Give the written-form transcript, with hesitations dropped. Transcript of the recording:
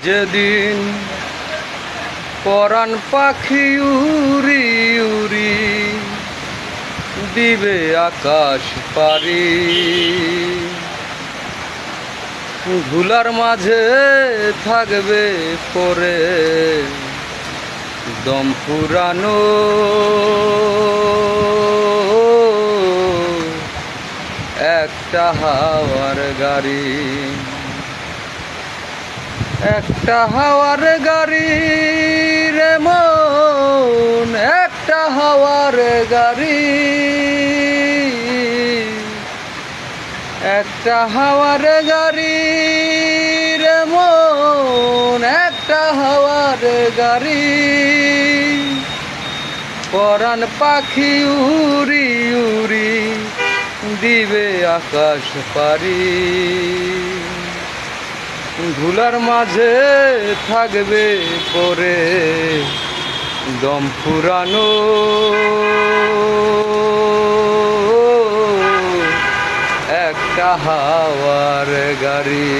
যেদিন পরাণ পাখি উড়ি উড়ি দিবে আকাশ পারি, ধুলার মাঝে থাকবে পরে দম ফুরানো একটা হাওয়ার গাড়ি, একটা হাওয়ার গাড়ি রে মন, একটা হাওয়ার গাড়ি, একটা হাওয়ার গাড়ি রে মন, একটা হাওয়ার গাড়ি। পরাণ পাখি উড়ি উড়ি দিবে আকাশ পারি, ধুলার মাঝে থাকবে পরে দম ফুরানো একটা হাওয়ার গাড়ি।